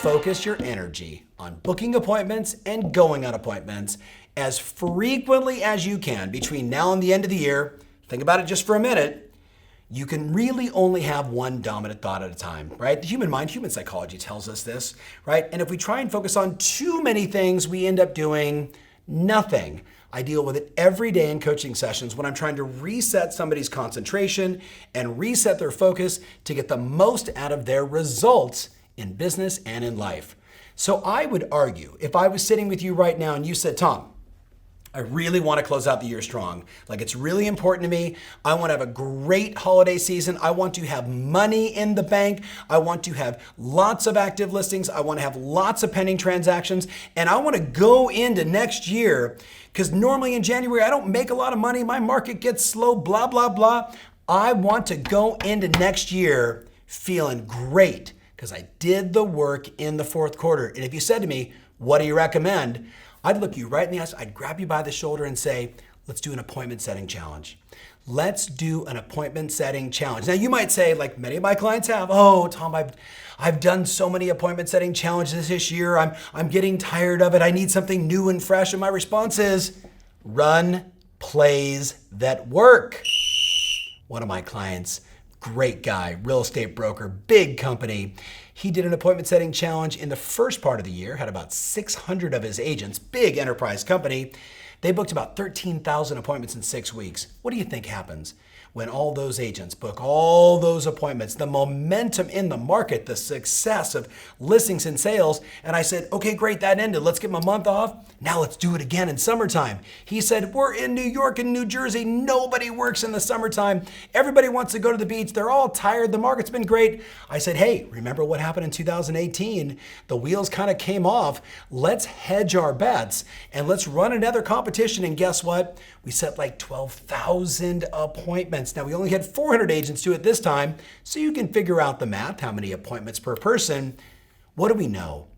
focus your energy on booking appointments and going on appointments as frequently as you can between now and the end of the year, think about it just for a minute, you can really only have one dominant thought at a time, right? The human mind, human psychology tells us this, right? And if we try and focus on too many things, we end up doing nothing. I deal with it every day in coaching sessions when I'm trying to reset somebody's concentration and reset their focus to get the most out of their results in business and in life. So I would argue, if I was sitting with you right now and you said, Tom, I really want to close out the year strong. Like, it's really important to me. I want to have a great holiday season. I want to have money in the bank. I want to have lots of active listings. I want to have lots of pending transactions. And I want to go into next year, because normally in January, I don't make a lot of money. My market gets slow, blah, blah, blah. I want to go into next year feeling great because I did the work in the fourth quarter. And if you said to me, what do you recommend? I'd look you right in the eyes, I'd grab you by the shoulder and say, let's do an appointment setting challenge. Let's do an appointment setting challenge. Now you might say, like many of my clients have, oh, Tom, I've done so many appointment setting challenges this year. I'm getting tired of it. I need something new and fresh. And my response is, run plays that work. One of my clients, great guy, real estate broker, big company. He did an appointment setting challenge in the first part of the year, had about 600 of his agents, big enterprise company. They booked about 13,000 appointments in 6 weeks. What do you think happens when all those agents book all those appointments, the momentum in the market, the success of listings and sales? And I said, okay, great, that ended. Let's give him a month off. Now let's do it again in summertime. He said, we're in New York and New Jersey. Nobody works in the summertime. Everybody wants to go to the beach. They're all tired. The market's been great. I said, hey, remember what happened in 2018? The wheels kind of came off. Let's hedge our bets and let's run another competition. And guess what? We set like 12,000 appointments. Now, we only had 400 agents do it this time, so you can figure out the math, how many appointments per person. What do we know?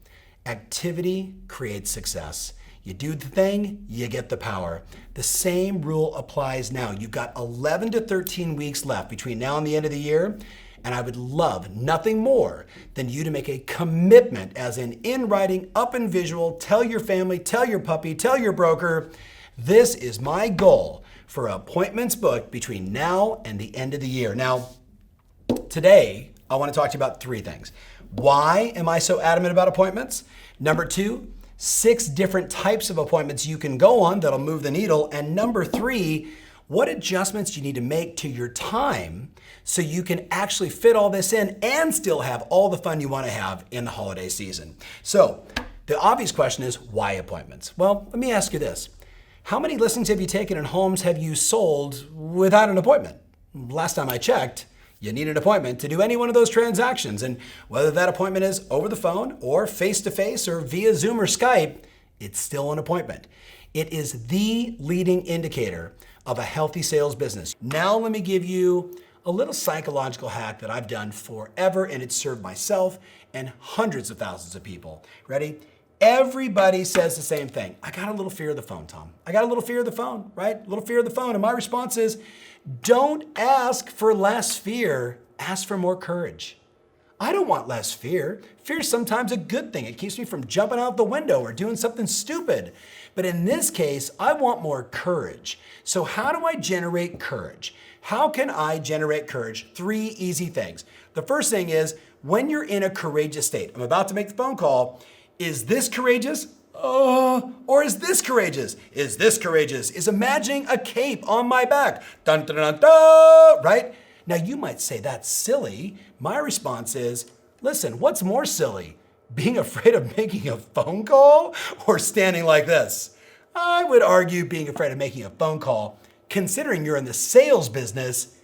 Activity creates success. You do the thing, you get the power. The same rule applies now. You've got 11 to 13 weeks left between now and the end of the year, and I would love nothing more than you to make a commitment, as in writing, up in visual, tell your family, tell your puppy, tell your broker, this is my goal for appointments booked between now and the end of the year. Now, today, I want to talk to you about 3 things. Why am I so adamant about appointments? Number 2, 6 different types of appointments you can go on that'll move the needle. And number 3, what adjustments do you need to make to your time so you can actually fit all this in and still have all the fun you want to have in the holiday season? So, the obvious question is, why appointments? Well, let me ask you this. How many listings have you taken and homes have you sold without an appointment? Last time I checked, you need an appointment to do any one of those transactions. And whether that appointment is over the phone or face-to-face or via Zoom or Skype, it's still an appointment. It is the leading indicator of a healthy sales business. Now let me give you a little psychological hack that I've done forever, and it's served myself and hundreds of thousands of people. Ready? Everybody says the same thing. I got a little fear of the phone, Tom. I got a little fear of the phone, right? A little fear of the phone. And my response is, don't ask for less fear, ask for more courage. I don't want less fear. Fear is sometimes a good thing. It keeps me from jumping out the window or doing something stupid. But in this case, I want more courage. So how do I generate courage? How can I generate courage? 3 easy things. The first thing is, when you're in a courageous state, I'm about to make the phone call. Is this courageous? Or is this courageous? Is this courageous? Is imagining a cape on my back. Dun, dun, dun, dun, right? Now you might say that's silly. My response is, listen, what's more silly? Being afraid of making a phone call or standing like this? I would argue being afraid of making a phone call, considering you're in the sales business,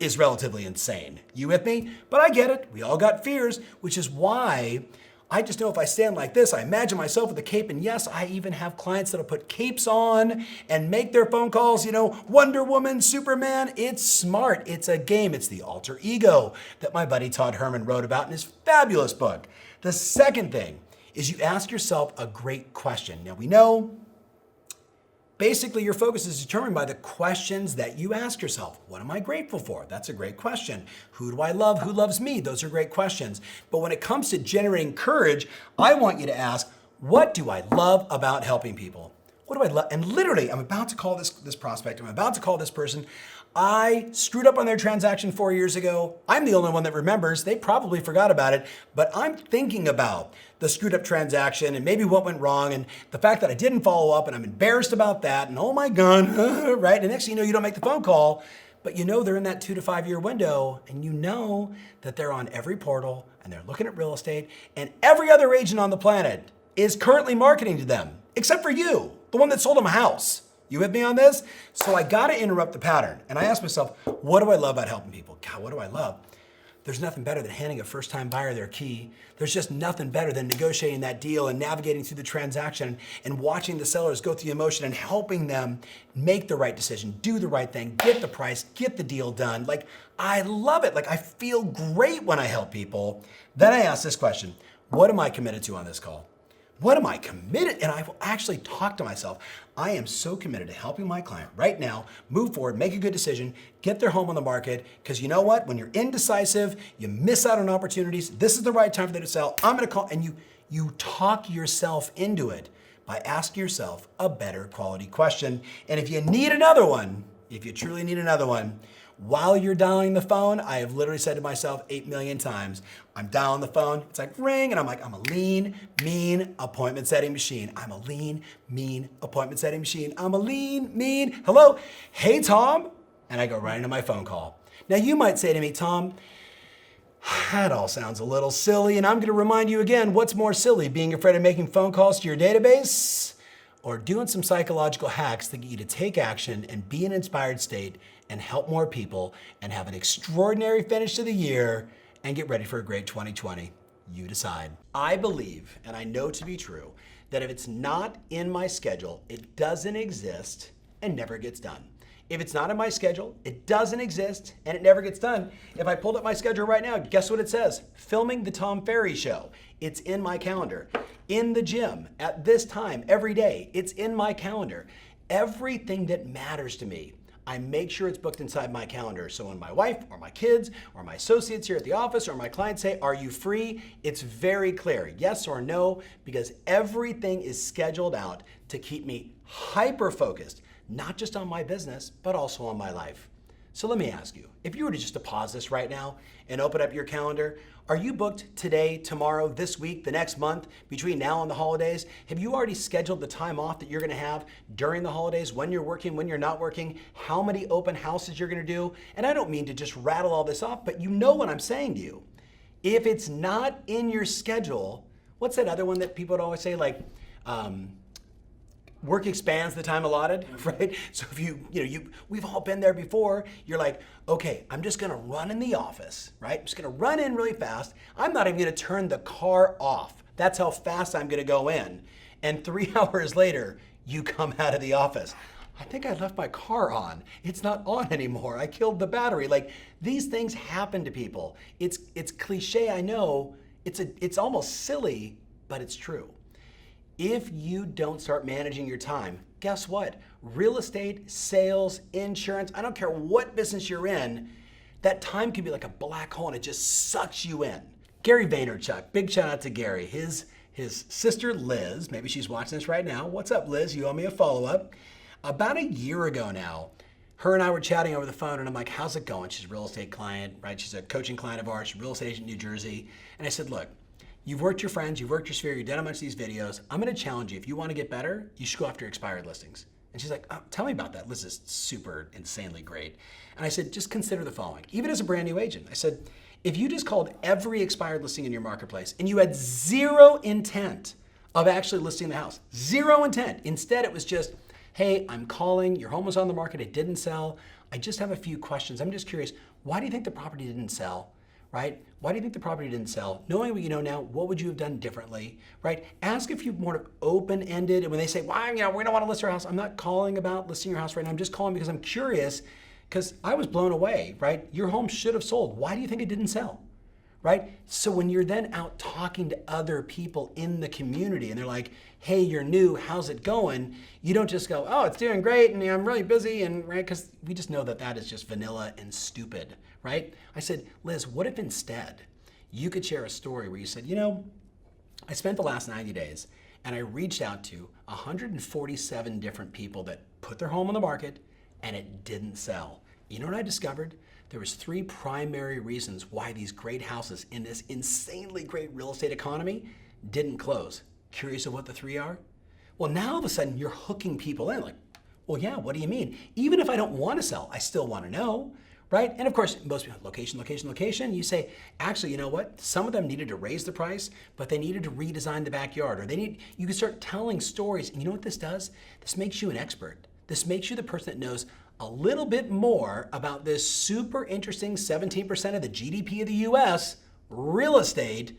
is relatively insane. You with me? But I get it. We all got fears, which is why I just know if I stand like this, I imagine myself with a cape, and yes, I even have clients that'll put capes on and make their phone calls, Wonder Woman, Superman. It's smart. It's a game. It's the alter ego that my buddy Todd Herman wrote about in his fabulous book. The second thing is you ask yourself a great question. Now we know Basically, your focus is determined by the questions that you ask yourself. What am I grateful for? That's a great question. Who do I love? Who loves me? Those are great questions. But when it comes to generating courage, I want you to ask, what do I love about helping people? What do I love? And literally, I'm about to call this prospect, I'm about to call this person. I screwed up on their transaction 4 years ago. I'm the only one that remembers. They probably forgot about it, but I'm thinking about the screwed up transaction and maybe what went wrong and the fact that I didn't follow up and I'm embarrassed about that and oh my God, right? And next thing you know, you don't make the phone call, but you know they're in that 2 to 5 year window and you know that they're on every portal and they're looking at real estate and every other agent on the planet is currently marketing to them, except for you, the one that sold them a house. You with me on this? So I gotta interrupt the pattern. And I ask myself, what do I love about helping people? God, what do I love? There's nothing better than handing a first-time buyer their key. There's just nothing better than negotiating that deal and navigating through the transaction and watching the sellers go through the emotion and helping them make the right decision, do the right thing, get the price, get the deal done. Like, I love it. Like, I feel great when I help people. Then I ask this question, what am I committed to on this call? What am I committed? And I will actually talk to myself. I am so committed to helping my client right now move forward, make a good decision, get their home on the market. Because you know what? When you're indecisive, you miss out on opportunities. This is the right time for them to sell. I'm going to call. And you talk yourself into it by asking yourself a better quality question. And if you need another one, if you truly need another one, while you're dialing the phone, I have literally said to myself 8 million times, I'm dialing the phone, it's like ring, and I'm like, I'm a lean, mean appointment setting machine. I'm a lean, mean appointment setting machine. I'm a lean, mean, hello, hey Tom, and I go right into my phone call. Now you might say to me, Tom, that all sounds a little silly, and I'm gonna remind you again, what's more silly, being afraid of making phone calls to your database or doing some psychological hacks that get you to take action and be in an inspired state and help more people and have an extraordinary finish to the year and get ready for a great 2020. You decide. I believe, and I know to be true, that if it's not in my schedule, it doesn't exist and never gets done. If it's not in my schedule, it doesn't exist and it never gets done. If I pulled up my schedule right now, guess what it says? Filming the Tom Ferry Show. It's in my calendar. In the gym, at this time, every day, it's in my calendar. Everything that matters to me, I make sure it's booked inside my calendar. So when my wife or my kids or my associates here at the office or my clients say, are you free? It's very clear, yes or no, because everything is scheduled out to keep me hyper-focused, not just on my business, but also on my life. So let me ask you, if you were to just to pause this right now and open up your calendar, are you booked today, tomorrow, this week, the next month, between now and the holidays? Have you already scheduled the time off that you're gonna have during the holidays, when you're working, when you're not working, how many open houses you're gonna do? And I don't mean to just rattle all this off, but you know what I'm saying to you. If it's not in your schedule, what's that other one that people would always say, like, work expands the time allotted, right? So if we've all been there before. You're like, okay, I'm just gonna run in the office, right? I'm just gonna run in really fast. I'm not even gonna turn the car off. That's how fast I'm gonna go in. And 3 hours later, you come out of the office. I think I left my car on. It's not on anymore. I killed the battery. Like, these things happen to people. It's cliche, I know. It's almost silly, but it's true. If you don't start managing your time, guess what? Real estate, sales, insurance, I don't care what business you're in, that time can be like a black hole and it just sucks you in. Gary Vaynerchuk, big shout out to Gary. His sister Liz, maybe she's watching this right now. What's up, Liz? You owe me a follow-up. About a year ago now, her and I were chatting over the phone and I'm like, how's it going? She's a real estate client, right? She's a coaching client of ours, she's a real estate agent in New Jersey. And I said, look, you've worked your friends, you've worked your sphere, you've done a bunch of these videos. I'm gonna challenge you. If you wanna get better, you should go after expired listings. And she's like, oh, tell me about that. Liz is super insanely great. And I said, just consider the following. Even as a brand new agent, I said, if you just called every expired listing in your marketplace and you had zero intent of actually listing the house, zero intent. Instead, it was just, hey, I'm calling, your home was on the market, it didn't sell. I just have a few questions. I'm just curious, why do you think the property didn't sell? Right? Why do you think the property didn't sell? Knowing what you know now, what would you have done differently? Right? Ask a few more open-ended, and when they say, why, we don't want to list our house, I'm not calling about listing your house right now. I'm just calling because I'm curious, because I was blown away, right? Your home should have sold. Why do you think it didn't sell? right? So when you're then out talking to other people in the community and they're like, hey, you're new, how's it going? You don't just go, oh, it's doing great and I'm really busy, and right, because we just know that that is just vanilla and stupid, right? I said, Liz, what if instead you could share a story where you said, I spent the last 90 days and I reached out to 147 different people that put their home on the market and it didn't sell. You know what I discovered? There was 3 primary reasons why these great houses in this insanely great real estate economy didn't close. Curious of what the 3 are? Well, now all of a sudden you're hooking people in like, well, yeah, what do you mean? Even if I don't want to sell, I still want to know, right? And of course, most people, location. You say, actually, you know what? Some of them needed to raise the price, but they needed to redesign the backyard, or you can start telling stories. And you know what this does? This makes you an expert. This makes you the person that knows a little bit more about this super interesting 17% of the GDP of the US, real estate.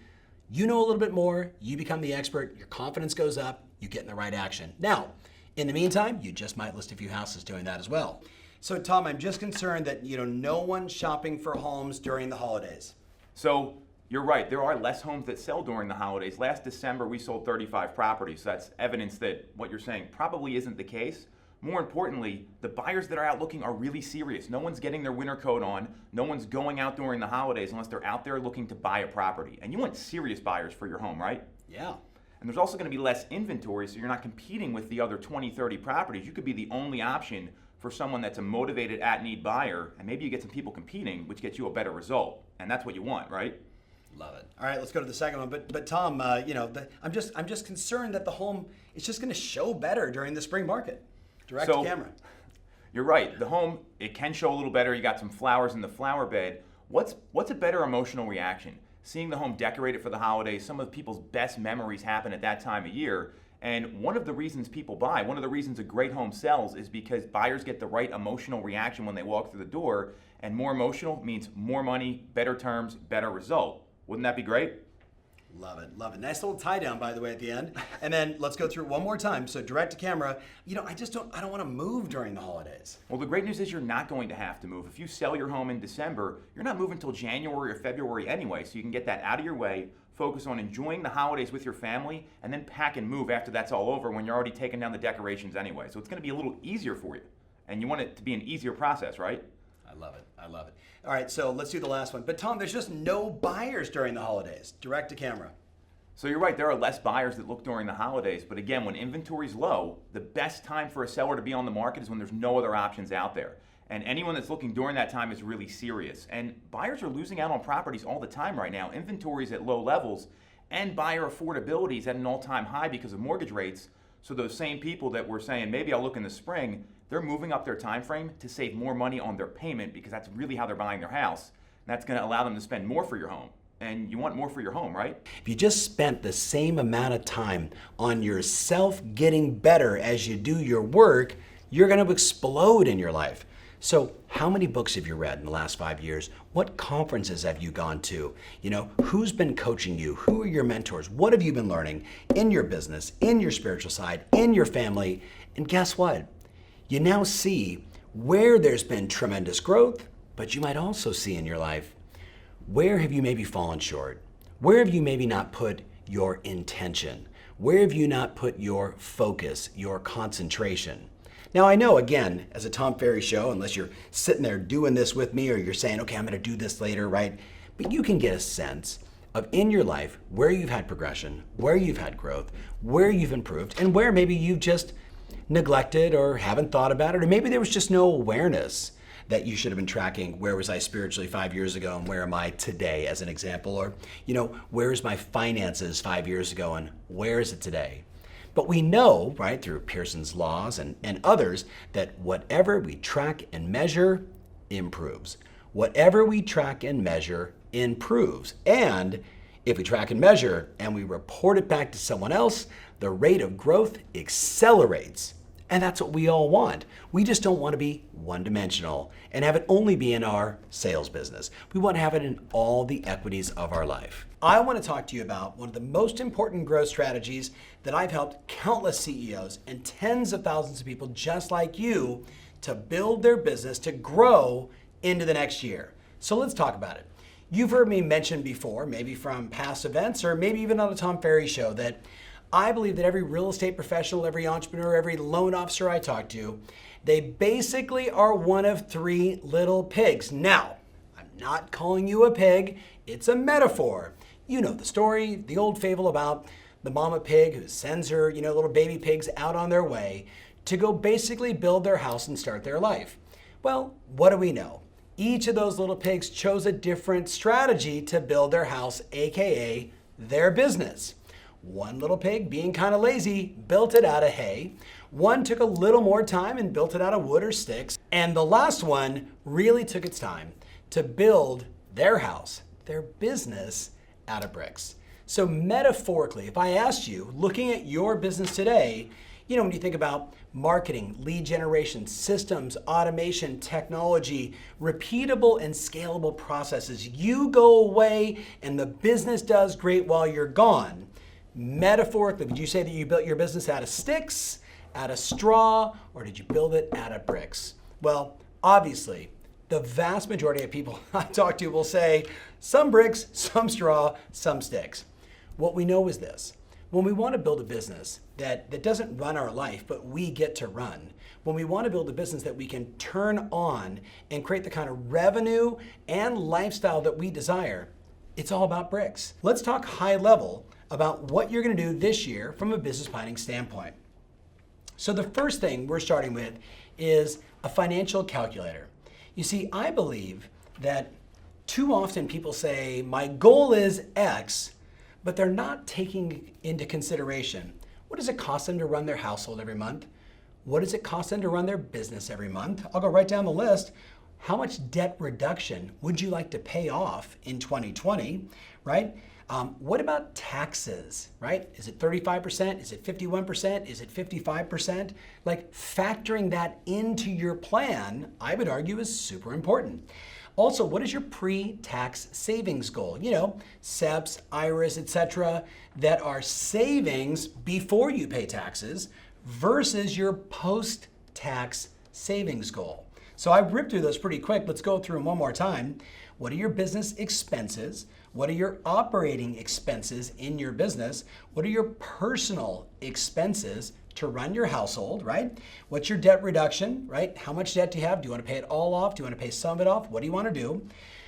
You know a little bit more, you become the expert, your confidence goes up, you get in the right action. Now, in the meantime, you just might list a few houses doing that as well. So Tom, I'm just concerned that no one's shopping for homes during the holidays. So you're right, there are less homes that sell during the holidays. Last December, we sold 35 properties. So that's evidence that what you're saying probably isn't the case. More importantly, the buyers that are out looking are really serious. No one's getting their winter coat on. No one's going out during the holidays unless they're out there looking to buy a property. And you want serious buyers for your home, right? Yeah. And there's also going to be less inventory, so you're not competing with the other 20, 30 properties. You could be the only option for someone that's a motivated at-need buyer, and maybe you get some people competing, which gets you a better result. And that's what you want, right? Love it. All right, let's go to the second one. But Tom, I'm just concerned that the home is just going to show better during the spring market. Direct to camera. You're right. The home, it can show a little better. You got some flowers in the flower bed. What's a better emotional reaction? Seeing the home decorated for the holidays, some of people's best memories happen at that time of year. And one of the reasons people buy, one of the reasons a great home sells is because buyers get the right emotional reaction when they walk through the door. And more emotional means more money, better terms, better result. Wouldn't that be great? Love it, love it. Nice little tie down, by the way, at the end. And then let's go through it one more time. So direct to camera, I don't want to move during the holidays. Well, the great news is you're not going to have to move. If you sell your home in December, you're not moving until January or February anyway, so you can get that out of your way, focus on enjoying the holidays with your family, and then pack and move after that's all over when you're already taking down the decorations anyway. So it's going to be a little easier for you. And you want it to be an easier process, right? I love it. I love it. All right, so let's do the last one. But Tom, there's just no buyers during the holidays. Direct to camera. So you're right, there are less buyers that look during the holidays, but again, when inventory's low, the best time for a seller to be on the market is when there's no other options out there. And anyone that's looking during that time is really serious. And buyers are losing out on properties all the time right now. Inventory's at low levels, and buyer affordability is at an all-time high because of mortgage rates. So those same people that were saying, maybe I'll look in the spring, they're moving up their time frame to save more money on their payment because that's really how they're buying their house. And that's gonna allow them to spend more for your home. And you want more for your home, right? If you just spent the same amount of time on yourself getting better as you do your work, you're going to explode in your life. So how many books have you read in the last 5 years? What conferences have you gone to? Who's been coaching you? Who are your mentors? What have you been learning in your business, in your spiritual side, in your family? And guess what? You now see where there's been tremendous growth, but you might also see in your life, where have you maybe fallen short? Where have you maybe not put your intention? Where have you not put your focus, your concentration? Now I know, again, as a Tom Ferry show, unless you're sitting there doing this with me or you're saying, okay, I'm gonna do this later, right? But you can get a sense of in your life where you've had progression, where you've had growth, where you've improved, and where maybe you've just neglected or haven't thought about it, or maybe there was just no awareness that you should have been tracking. Where was I spiritually 5 years ago and where am I today, as an example? Or, where is my finances 5 years ago and where is it today? But we know, right, through Pearson's laws and others, that whatever we track and measure improves. Whatever we track and measure improves. And if we track and measure and we report it back to someone else, the rate of growth accelerates. And that's what we all want. We just don't want to be one-dimensional and have it only be in our sales business. We want to have it in all the equities of our life. I want to talk to you about one of the most important growth strategies that I've helped countless CEOs and tens of thousands of people just like you to build their business to grow into the next year. So let's talk about it. You've heard me mention before, maybe from past events or maybe even on the Tom Ferry show, that I believe that every real estate professional, every entrepreneur, every loan officer I talk to, they basically are one of three little pigs. Now, I'm not calling you a pig, it's a metaphor. You know the story, the old fable about the mama pig who sends her, little baby pigs out on their way to go basically build their house and start their life. Well, what do we know? Each of those little pigs chose a different strategy to build their house, AKA their business. One little pig, being kind of lazy, built it out of hay. One took a little more time and built it out of wood or sticks. And the last one really took its time to build their house, their business, out of bricks. So metaphorically, if I asked you, looking at your business today, when you think about marketing, lead generation, systems, automation, technology, repeatable and scalable processes, you go away and the business does great while you're gone. Metaphorically, would you say that you built your business out of sticks, out of straw, or did you build it out of bricks? Well, obviously, the vast majority of people I talk to will say some bricks, some straw, some sticks. What we know is this. When we want to build a business that doesn't run our life, but we get to run, when we want to build a business that we can turn on and create the kind of revenue and lifestyle that we desire, it's all about bricks. Let's talk high level about what you're going to do this year from a business planning standpoint. So the first thing we're starting with is a financial calculator. You see, I believe that too often people say, my goal is X, but they're not taking into consideration, what does it cost them to run their household every month? What does it cost them to run their business every month? I'll go right down the list. How much debt reduction would you like to pay off in 2020, right? What about taxes, right? Is it 35%? Is it 51%? Is it 55%? Like factoring that into your plan, I would argue, is super important. Also, what is your pre-tax savings goal? SEPs, IRAs, etc., that are savings before you pay taxes versus your post-tax savings goal. So I ripped through those pretty quick. Let's go through them one more time. What are your business expenses? What are your operating expenses in your business? What are your personal expenses to run your household, right? What's your debt reduction, right? How much debt do you have? Do you want to pay it all off? Do you want to pay some of it off? What do you want to do?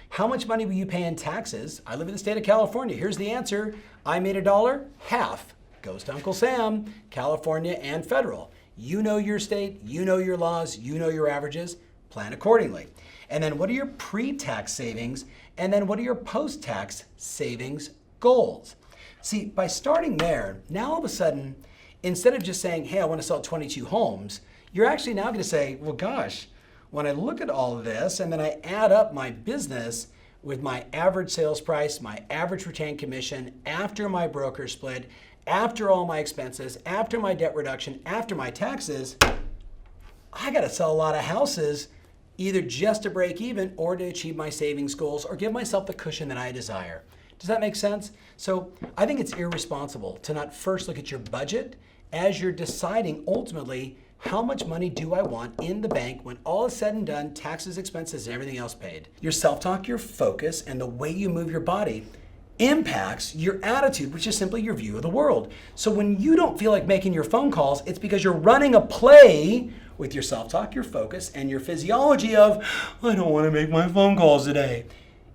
How much money will you pay in taxes? I live in the state of California. Here's the answer. I made $1, half goes to Uncle Sam, California and federal. You know your state, you know your laws, you know your averages, plan accordingly. And then what are your pre-tax savings? And then what are your post-tax savings goals? See, by starting there, now all of a sudden, instead of just saying, hey, I want to sell 22 homes, you're actually now going to say, well, gosh, when I look at all of this and then I add up my business with my average sales price, my average retained commission, after my broker split, after all my expenses, after my debt reduction, after my taxes, I got to sell a lot of houses either just to break even or to achieve my savings goals or give myself the cushion that I desire. Does that make sense? So I think it's irresponsible to not first look at your budget as you're deciding ultimately how much money do I want in the bank when all is said and done, taxes, expenses, and everything else paid. Your self-talk, your focus, and the way you move your body impacts your attitude, which is simply your view of the world. So when you don't feel like making your phone calls, it's because you're running a play with your self-talk, your focus, and your physiology of, I don't want to make my phone calls today.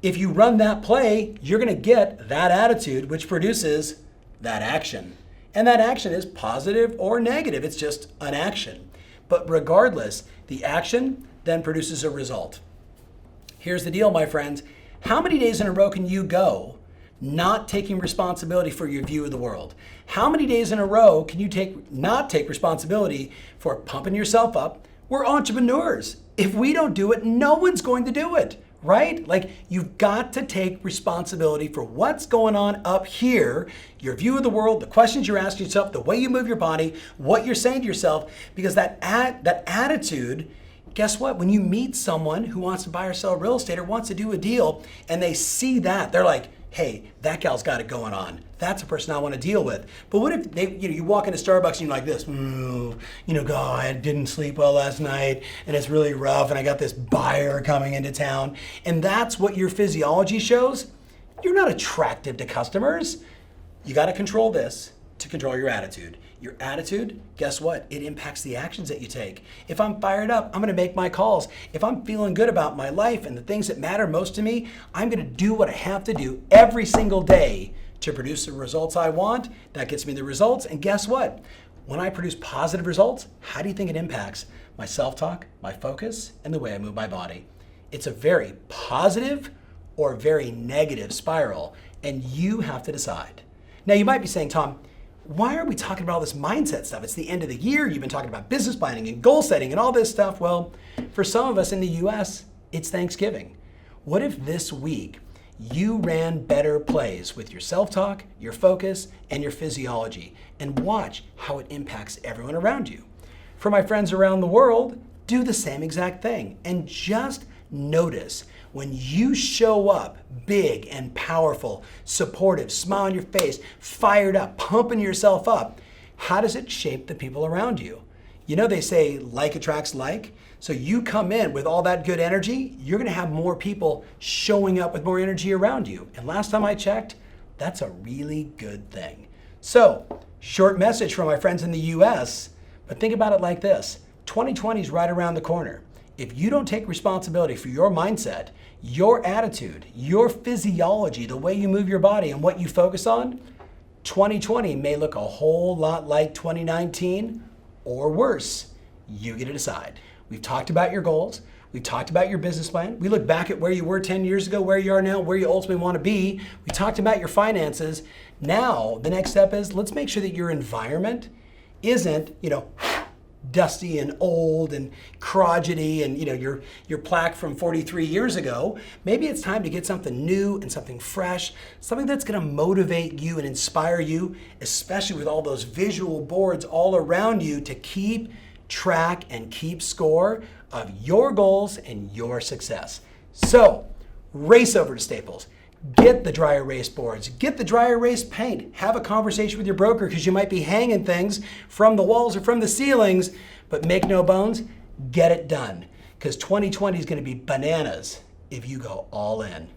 If you run that play, you're going to get that attitude, which produces that action. And that action is positive or negative. It's just an action. But regardless, the action then produces a result. Here's the deal, my friends. How many days in a row can you go not taking responsibility for your view of the world? How many days in a row can you not take responsibility for pumping yourself up? We're entrepreneurs. If we don't do it, no one's going to do it, right? Like, you've got to take responsibility for what's going on up here, your view of the world, the questions you're asking yourself, the way you move your body, what you're saying to yourself, because that attitude, guess what? When you meet someone who wants to buy or sell real estate or wants to do a deal and they see that, they're like, hey, that gal's got it going on. That's a person I want to deal with. But what if you walk into Starbucks and you're like this, God, I didn't sleep well last night and it's really rough and I got this buyer coming into town. And that's what your physiology shows. You're not attractive to customers. You got to control this to control your attitude. Your attitude, guess what? It impacts the actions that you take. If I'm fired up, I'm going to make my calls. If I'm feeling good about my life and the things that matter most to me, I'm going to do what I have to do every single day to produce the results I want. That gets me the results. And guess what? When I produce positive results, how do you think it impacts my self-talk, my focus, and the way I move my body? It's a very positive or very negative spiral, and you have to decide. Now, you might be saying, Tom, why are we talking about all this mindset stuff? It's the end of the year. You've been talking about business planning and goal setting and all this stuff. Well, for some of us in the US, it's Thanksgiving. What if this week you ran better plays with your self-talk, your focus, and your physiology, and watch how it impacts everyone around you? For my friends around the world, do the same exact thing and just notice when you show up big and powerful, supportive, smile on your face, fired up, pumping yourself up, how does it shape the people around you? You know, they say like attracts like. So you come in with all that good energy, you're gonna have more people showing up with more energy around you. And last time I checked, that's a really good thing. So, short message from my friends in the US, but think about it like this. 2020 is right around the corner. If you don't take responsibility for your mindset, your attitude, your physiology, the way you move your body and what you focus on, 2020 may look a whole lot like 2019 or worse. You get to decide. We've talked about your goals. We've talked about your business plan. We look back at where you were 10 years ago, where you are now, where you ultimately want to be. We talked about your finances. Now, the next step is let's make sure that your environment isn't, dusty and old and crotchety and your plaque from 43 years ago. Maybe it's time to get something new and something fresh, something that's going to motivate you and inspire you, especially with all those visual boards all around you to keep track and keep score of your goals and your success. So, race over to Staples. Get the dry erase boards, get the dry erase paint, have a conversation with your broker because you might be hanging things from the walls or from the ceilings, but make no bones, get it done because 2020 is going to be bananas if you go all in.